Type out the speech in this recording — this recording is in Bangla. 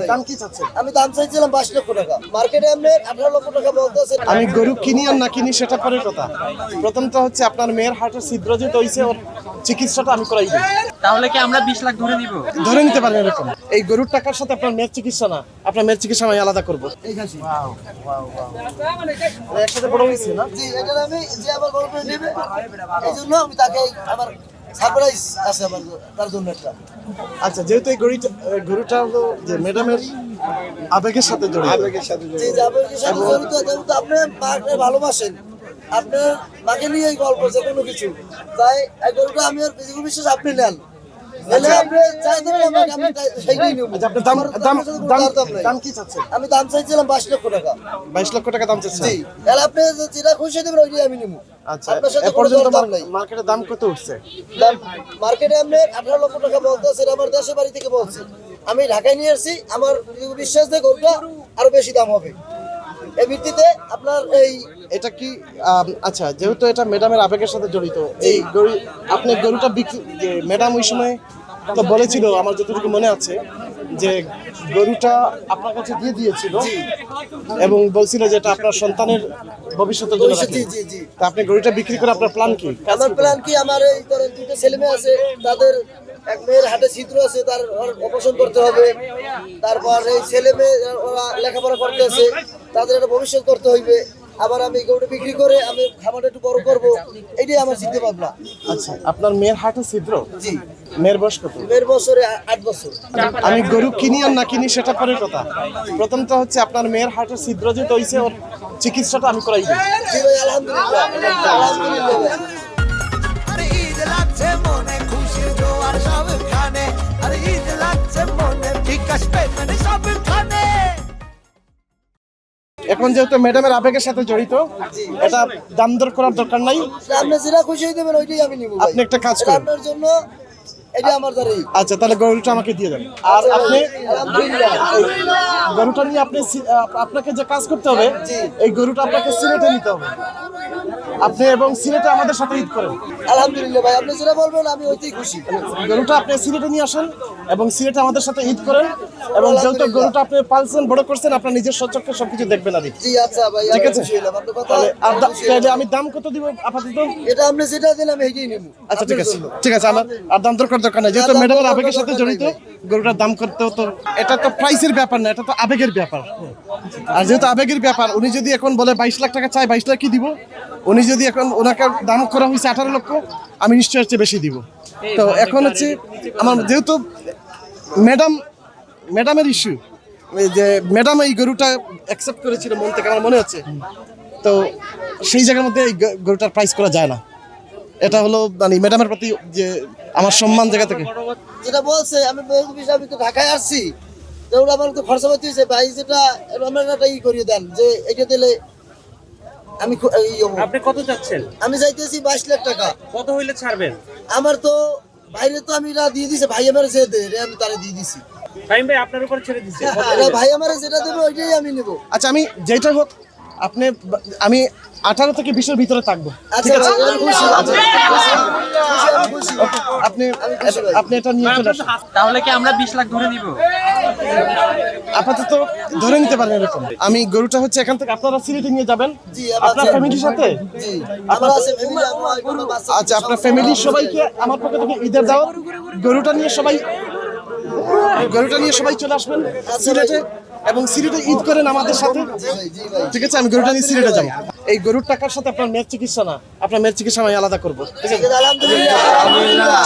ভাই। দাম কি চাচ্ছেন? আমি দাম চাইছিলাম 22 লক্ষ টাকা, মার্কেটে আপনি 18 লক্ষ টাকা বলতেছেন। আমি গরু কিনি আর না কিনি সেটা পরের কথা। প্রথমত হচ্ছে আপনার মেয়ের হার্টের ছিদ্র যেটা হয়েছে, ওর চিকিৎসাটা আমি করাই দিই। তাহলে কি আমরা 20 লাখ ধরে নিব? ধরে নিতে পারেন এরকম। এই গরুর টাকার সাথে আপনার মেয়ের চিকিৎসা না, আপনার মেয়ের চিকিৎসা আমি আলাদা করবো। এই খাসি। একসাথে বড় হয়েছে না? জি, এটা আমি যে আমার গল্প নেবে, এই জন্য আমি তাকে আমার সারপ্রাইজ আছে আমার তার জন্য একটা। আচ্ছা, যেহেতু এই গরুটা হলো যে ম্যাডামের আবেগের সাথে জড়িত। যে যাবে কি সাথে জড়িত, যেহেতু আপনি মাকে ভালোবাসেন, আপনার মাকে নিয়ে এই গল্প যে কোনো কিছু, তাই এই গল্পটা আমি আর বিশ্বাস আপনি নেন। এলে আপনি চাই দেবেন আমাকে, আমি সেইটাই নেব। আচ্ছা, আপনার দাম দাম দাম দাম কি চাচ্ছেন? আমি দাম চাইছিলাম 22 লক্ষ টাকা। 22 লক্ষ টাকা দাম চাচ্ছেন? জি, তাহলে আপনি যেটা খুশি দেবেন ওইটাই আমি নেব। আচ্ছা, আপনার সাথে এ কোনো পর্যন্ত দরদাম নাই। মার্কেটের দাম কত উঠছে? দাম মার্কেটে আপনি 18 লক্ষ টাকা বলতেছে, আমার দেশের বাড়ি থেকে বলছে। আমি ঢাকায় নিয়ে আসছি, আমার বিশ্বাস যে গরুটা আরো বেশি দাম হবে। এই ভিত্তিতে আপনার এটা কি আচ্ছা, যেহেতু এটা ম্যাডামের আবেগের সাথে জড়িত, এই গরু আপনি গরুটা বিক্রি যে ম্যাডাম ওই সময় তো বলেছিল, আমার যতটুকু মনে আছে, যে গরুটা আপনার কাছে দিয়ে দিয়েছিল এবং বলছিল যে এটা আপনার সন্তানের ভবিষ্যতের জন্য রাখেন। জি জি জি। তা আপনি গরুটা বিক্রি করে আপনার প্ল্যান কি? আমার প্ল্যান কি, আমার এই ধরেন দুটো ছেলে মেয়ে আছে, তাদের এক মেয়ের হাতে ছিদ্র আছে, তার অপারেশন করতে হবে। তারপর এই ছেলে মেয়ে ওরা লেখাপড়া করতে আছে, তাদের একটা ভবিষ্যৎ করতে হইবে। আবার আমি গরুটা বিক্রি করে আমি খামারটা একটু বড় করবো, এটাই আমার চিন্তা ভাবনা। আচ্ছা, আপনার মেয়ের হার্টের ছিদ্র? জি। মেয়ের বয়স কত? মেয়ের বছরে 8 বছর। আমি গরু কিনি আর না কিনি সেটা পরের কথা। প্রথমত হচ্ছে আপনার মেয়ের হার্টের ছিদ্র যেটা হয়েছে, ওর চিকিৎসাটা আমি করাই দিই। জি ভাই, আলহামদুলিল্লাহ আলহামদুলিল্লাহ ভাই। আরে ঈদ লাগছে মনে, খুশির জোয়ার সবখানে। আরে ঈদ লাগছে মনে, বিকাশ পেমেন্ট সবখানে। এখন যেহেতু ম্যাডামের আবেগের সাথে জড়িত, এটা দাম দর করার দরকার নাই। আপনি যেটা খুশি দেবেন ওইটাই আমি নিব। আপনি একটা কাজ করেন। আপনার জন্য এটা আমার দ্বারাই। আচ্ছা, তাহলে গরুটা আমাকে দিয়ে দেন। আর আপনি আলহামদুলিল্লাহ। এই গরুটা নিয়ে আপনাকে যে কাজ করতে হবে, এই গরুটা আপনাকে সিলেটে নিতে হবে। আপনি এবং সিলেটে আমাদের সাথে ঈদ করেন। আলহামদুলিল্লাহ ভাই, আপনি যেটা বলবেন আমি ওইটাই খুশি। গরুটা আপনি সিলেটে নিয়ে আসেন এবং সিলেটে আমাদের সাথে ঈদ করেন। এবং যেহেতু গরুটা আপনি পালছেন, বড় করছেন, আপনার নিজের সচক্ষে সবকিছু দেখবেন। আর জি আচ্ছা ভাই, ঠিক আছে। খুশি হলাম আপনার কথা। তাহলে তাহলে আমি দাম কত দিব আপাতত? এটা আপনি যেটা দিন আমি এইটাই নেব। আচ্ছা, ঠিক আছে ঠিক আছে, আমার আর দাম দর করার দরকার নাই। যেহেতু ম্যাডামের আবেগের সাথে জড়িত, গরুটার দাম করতে হতো। এটা তো প্রাইসের ব্যাপার না, এটা তো আবেগের ব্যাপার। আর যেহেতু আবেগের ব্যাপার, উনি যদি এখন বলে 22 লাখ টাকা চাই, 22 লাখ কি দিব? উনি যদি এখন ওনাকে দাম করা হয়েছে 18 লক্ষ, আমি নিশ্চয়ই চেয়ে বেশি দিব। তো এখন হচ্ছে আমার যেহেতু ম্যাডামের ইস্যু, যে ম্যাডাম এই গরুটা অ্যাকসেপ্ট করেছিল মন থেকে, আমার মনে হচ্ছে। তো সেই জায়গার মধ্যে এই গরুটার প্রাইস করা যায় না। এটা হলো মানে ম্যাডামের প্রতি যে আমার সম্মান জায়গা থেকে। যেটা বলছে আমি আমি তো ঢাকায় আসছি, তো ওরা আমার তো খরচা করতে হয়েছে ভাই, যেটা আমরা একটা করিয়ে দেন যে এটা দিলে আমি আপনি কত চাচ্ছেন? আমি চাইতেছি 22 লাখ টাকা। কত হইলে ছাড়বেন? আমার তো বাইরে তো আমি দিয়ে দিছে, ভাই আমার যে দে আমি তারে দিয়ে দিছি। ফাহিম ভাই আপনার উপর ছেড়ে দিছে। এটা ভাই আমার যেটা দেবে ওইটাই আমি নেব। আচ্ছা, আমি যেটা হোক আমি 18 থেকে 20-এর ভিতরে থাকবো। আচ্ছা ঠিক আছে, ভাই, আমি খুশি। আচ্ছা, আমি খুশি। আপনি এটা নিয়ে চলে আসুন। তাহলে কি আমরা 20 লাখ ধরে নিব? আপাতত ধরে নিতে পারেন এরকম। আমি গরুটা হচ্ছে এখান থেকে আপনারা সিলেটে নিয়ে যাবেন জি, আমার আপনার আছে। ফ্যামিলির সাথে। জি, আমার আছে ফ্যামিলি, আমার কোনো বাচ্চা। আচ্ছা, আপনার ফ্যামিলির সবাইকে আমার পক্ষ থেকে ঈদের দাওয়াত। গরুটা নিয়ে সবাই চলে আসবেন সিলেটে এবং সিলেটে ঈদ করেন আমাদের সাথে। জি ভাই। ঠিক আছে, আমি গরুটা নিয়ে সিলেটে যাবো। এই গরুর টাকার সাথে আপনার মেয়ের চিকিৎসা না, আপনার মেয়ের চিকিৎসা আমি আলাদা করবো। ঠিক আছে, আলহামদুলিল্লাহ।